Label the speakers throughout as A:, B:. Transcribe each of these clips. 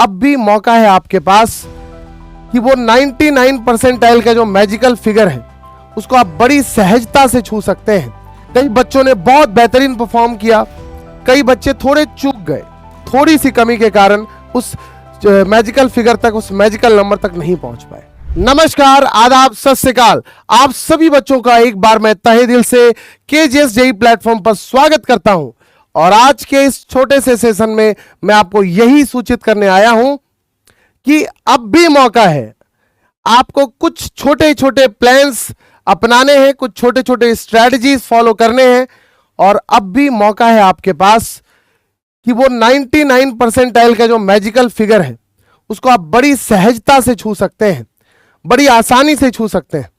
A: अब भी मौका है आपके पास कि वो 99 परसेंटाइल का जो मैजिकल फिगर है उसको आप बड़ी सहजता से छू सकते हैं। कई बच्चों ने बहुत बेहतरीन परफॉर्म किया, कई बच्चे थोड़े चूक गए, थोड़ी सी कमी के कारण उस मैजिकल फिगर तक, उस मैजिकल नंबर तक नहीं पहुंच पाए। नमस्कार, आदाब, सत श्री अकाल। आप सभी बच्चों का एक बार मैं तहे दिल से केजीएस जेईई प्लेटफॉर्म पर स्वागत करता हूं और आज के इस छोटे से सेशन में मैं आपको यही सूचित करने आया हूं कि अब भी मौका है। आपको कुछ छोटे छोटे प्लान्स अपनाने हैं, कुछ छोटे छोटे स्ट्रेटजीज फॉलो करने हैं और अब भी मौका है आपके पास कि वो 99 परसेंटाइल का जो मैजिकल फिगर है उसको आप बड़ी सहजता से छू सकते हैं, बड़ी आसानी से छू सकते हैं।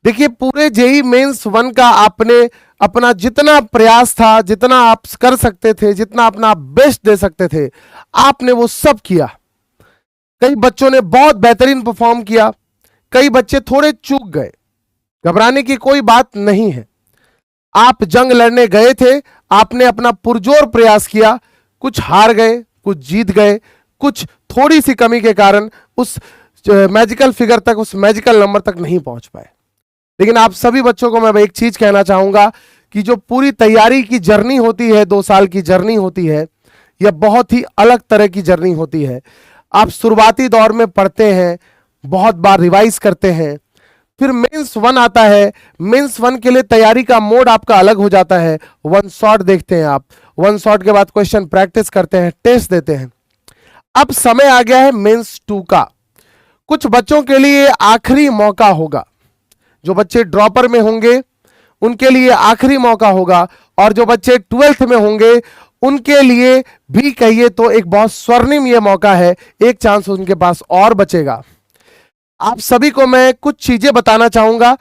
A: देखिए, पूरे जेईई मेंस 1 का आपने अपना जितना प्रयास था, जितना आप कर सकते थे, जितना अपना बेस्ट दे सकते थे, आपने वो सब किया। कई बच्चों ने बहुत बेहतरीन परफॉर्म किया, कई बच्चे थोड़े चूक गए। घबराने की कोई बात नहीं है। आप जंग लड़ने गए थे, आपने अपना पुरजोर प्रयास किया, कुछ हार गए, कुछ जीत गए, कुछ थोड़ी सी कमी के कारण उस मैजिकल फिगर तक, उस मैजिकल नंबर तक नहीं पहुंच पाए। लेकिन आप सभी बच्चों को मैं एक चीज कहना चाहूंगा कि जो पूरी तैयारी की जर्नी होती है, 2 साल की जर्नी होती है, यह बहुत ही अलग तरह की जर्नी होती है। आप शुरुआती दौर में पढ़ते हैं, बहुत बार रिवाइज करते हैं, फिर मेंस 1 आता है। मेंस 1 के लिए तैयारी का मोड आपका अलग हो जाता है। 1 शॉट देखते हैं आप, 1 शॉट के बाद क्वेश्चन प्रैक्टिस करते हैं, टेस्ट देते हैं। अब समय आ गया है मेंस 2 का। कुछ बच्चों के लिए आखिरी मौका होगा। जो बच्चे ड्रॉपर में होंगे उनके लिए आखिरी मौका होगा और जो बच्चे 12th में होंगे उनके लिए भी कहिए तो एक बहुत स्वर्णिम ये मौका है। एक चांस उनके पास और बचेगा। आप सभी को मैं कुछ चीजें बताना चाहूंगा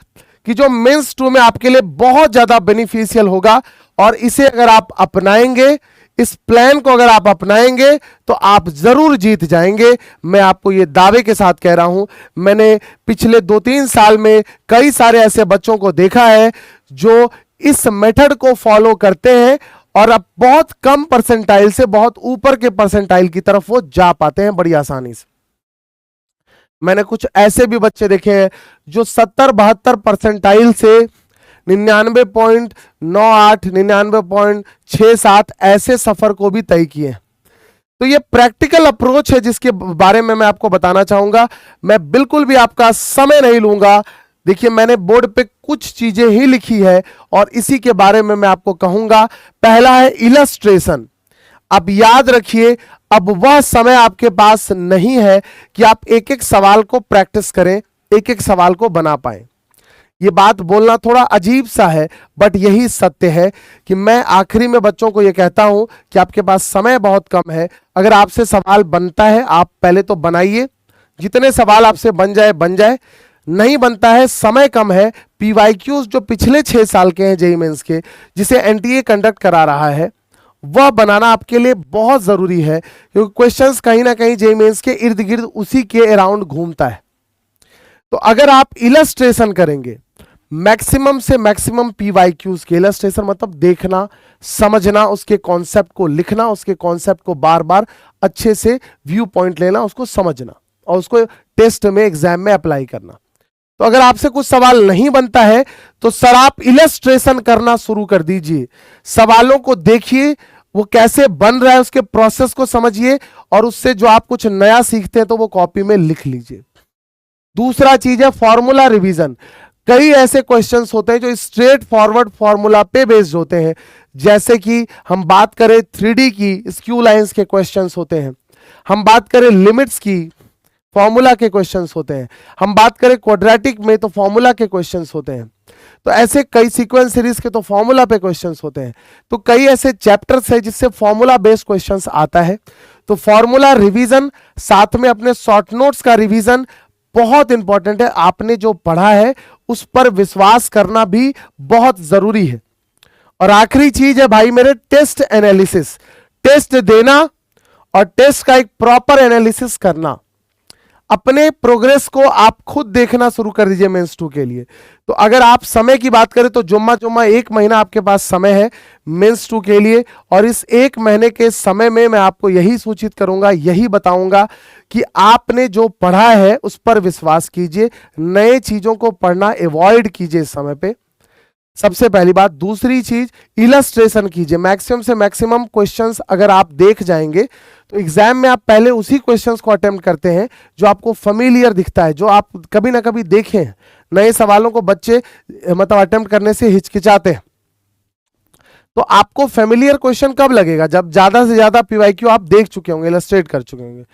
A: कि जो मेंस 2 में आपके लिए बहुत ज्यादा बेनिफिशियल होगा और इसे अगर आप अपनाएंगे, इस प्लान को अगर आप अपनाएंगे तो आप जरूर जीत जाएंगे। मैं आपको ये दावे के साथ कह रहा हूं। मैंने पिछले 2-3 साल में कई सारे ऐसे बच्चों को देखा है जो इस मेथड को फॉलो करते हैं और अब बहुत कम परसेंटाइल से बहुत ऊपर के परसेंटाइल की तरफ वो जा पाते हैं बड़ी आसानी से। मैंने कुछ ऐसे भी बच्चे देखे हैं जो 70-72 परसेंटाइल से 99.98, 99.67 ऐसे सफर को भी तय किए। तो ये प्रैक्टिकल अप्रोच है जिसके बारे में मैं आपको बताना चाहूंगा। मैं बिल्कुल भी आपका समय नहीं लूंगा। देखिए, मैंने बोर्ड पे कुछ चीजें ही लिखी है और इसी के बारे में मैं आपको कहूंगा। पहला है इलस्ट्रेशन। अब याद रखिए, अब वह समय आपके पास नहीं है कि आप एक एक सवाल को प्रैक्टिस करें, एक एक सवाल को बना पाएं। ये बात बोलना थोड़ा अजीब सा है, बट यही सत्य है कि मैं आखिरी में बच्चों को ये कहता हूं कि आपके पास समय बहुत कम है। अगर आपसे सवाल बनता है, आप पहले तो बनाइए। जितने सवाल आपसे बन जाए बन जाए, नहीं बनता है, समय कम है। पीवाईक्यूज जो पिछले 6 साल के हैं जेईई मेंस के, जिसे एनटीए कंडक्ट करा रहा है, वह बनाना आपके लिए बहुत जरूरी है क्योंकि क्वेश्चंस कहीं ना कहीं जेईई मेंस के इर्द गिर्द उसी के अराउंड घूमता है। तो अगर आप इलस्ट्रेशन करेंगे, मैक्सिमम से मैक्सिमम पीवाईक्यूज के, इलस्ट्रेशन मतलब देखना, समझना, उसके कॉन्सेप्ट को लिखना, उसके कॉन्सेप्ट को बार बार अच्छे से व्यू पॉइंट लेना, उसको समझना और उसको टेस्ट में, एग्जाम में अप्लाई करना। तो अगर आपसे कुछ सवाल नहीं बनता है तो सर आप इलस्ट्रेशन करना शुरू कर दीजिए। सवालों को देखिए, वो कैसे बन रहा है, उसके प्रोसेस को समझिए और उससे जो आप कुछ नया सीखते हैं तो वो कॉपी में लिख लीजिए। दूसरा चीज है फॉर्मूला रिवीजन। कई ऐसे क्वेश्चंस होते हैं जो स्ट्रेट फॉरवर्ड फॉर्मूला पे बेस्ड होते हैं। जैसे कि हम बात करें 3D की, स्क्यू लाइंस के क्वेश्चंस होते हैं। हम बात करें लिमिट्स की, फॉर्मूला के क्वेश्चंस होते हैं। हम बात करें क्वाड्रेटिक में तो फॉर्मूला के क्वेश्चंस होते हैं। तो ऐसे कई सीक्वेंस सीरीज के तो फॉर्मूला पे क्वेश्चंस होते हैं। तो कई ऐसे चैप्टर्स हैं जिससे फॉर्मूला बेस्ड क्वेश्चंस आता है। तो फॉर्मूला रिवीजन, साथ में अपने शॉर्ट नोट्स का रिवीजन बहुत इंपॉर्टेंट है। आपने जो पढ़ा है उस पर विश्वास करना भी बहुत जरूरी है। और आखिरी चीज है भाई मेरे, टेस्ट एनालिसिस। टेस्ट देना और टेस्ट का एक प्रॉपर एनालिसिस करना। अपने प्रोग्रेस को आप खुद देखना शुरू कर दीजिए मेंस 2 के लिए। तो अगर आप समय की बात करें तो जुम्मा 1 महीना आपके पास समय है मेंस 2 के लिए, और इस 1 महीने के समय में मैं आपको यही सूचित करूंगा, यही बताऊंगा कि आपने जो पढ़ा है उस पर विश्वास कीजिए, नए चीजों को पढ़ना अवॉइड कीजिए इस समय पे, सबसे पहली बात। दूसरी चीज, इलस्ट्रेशन कीजिए, मैक्सिमम से मैक्सिमम क्वेश्चंस अगर आप देख जाएंगे तो एग्जाम में आप पहले उसी क्वेश्चंस को अटेम्प्ट करते हैं जो आपको फेमिलियर दिखता है, जो आप कभी ना कभी देखे हैं। नए सवालों को बच्चे मतलब अटेम्प्ट करने से हिचकिचाते हैं। तो आपको फेमिलियर क्वेश्चन कब लगेगा? जब ज्यादा से ज्यादा पीवाईक्यू आप देख चुके होंगे, इलस्ट्रेट कर चुके होंगे।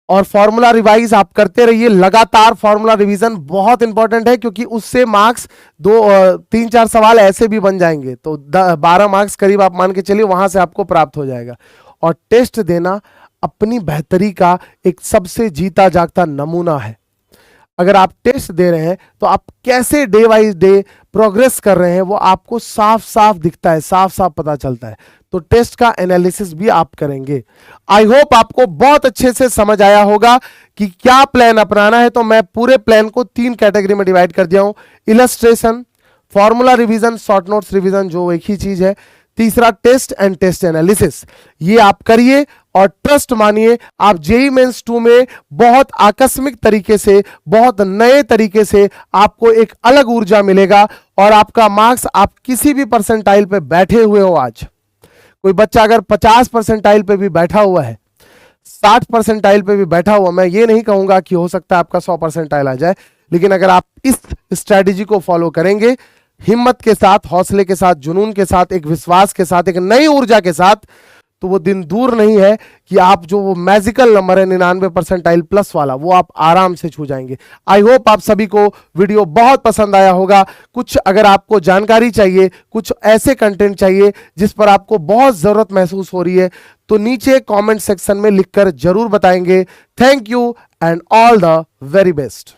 A: और फॉर्मूला रिवाइज आप करते रहिए लगातार। फॉर्मूला रिवीजन बहुत इंपॉर्टेंट है, क्योंकि उससे मार्क्स 3-4 सवाल ऐसे भी बन जाएंगे, तो 12 मार्क्स करीब आप मान के चलिए वहां से आपको प्राप्त हो जाएगा। और टेस्ट देना अपनी बेहतरी का एक सबसे जीता जागता नमूना है। अगर आप टेस्ट दे रहे हैं तो आप कैसे डे वाइज डे प्रोग्रेस कर रहे हैं वो आपको साफ साफ दिखता है, साफ साफ पता चलता है। तो टेस्ट का एनालिसिस भी आप करेंगे। आई होप आपको बहुत अच्छे से समझ आया होगा कि क्या प्लान अपनाना है। तो मैं पूरे प्लान को 3 कैटेगरी में डिवाइड कर दिया हूं, illustration, formula revision, short notes revision जो एक ही चीज है, तीसरा टेस्ट एंड टेस्ट एनालिसिस। ये आप करिए और ट्रस्ट मानिए, आप जेईई मेंस 2 में बहुत आकस्मिक तरीके से, बहुत नए तरीके से आपको एक अलग ऊर्जा मिलेगा और आपका मार्क्स, आप किसी भी परसेंटाइल पे बैठे हुए हो, आज कोई बच्चा अगर 50 परसेंटाइल पे भी बैठा हुआ है, 60 परसेंटाइल पे भी बैठा हुआ, मैं ये नहीं कहूंगा कि हो सकता है आपका 100 परसेंटाइल आ जाए, लेकिन अगर आप इस स्ट्रैटेजी को फॉलो करेंगे, हिम्मत के साथ, हौसले के साथ, जुनून के साथ, एक विश्वास के साथ, एक नई ऊर्जा के साथ, तो वो दिन दूर नहीं है कि आप जो वो मैजिकल नंबर है 99 परसेंटाइल प्लस वाला, वो आप आराम से छू जाएंगे। आई होप आप सभी को वीडियो बहुत पसंद आया होगा। कुछ अगर आपको जानकारी चाहिए, कुछ ऐसे कंटेंट चाहिए जिस पर आपको बहुत जरूरत महसूस हो रही है, तो नीचे कमेंट सेक्शन में लिखकर जरूर बताएंगे। Thank you and all the very best.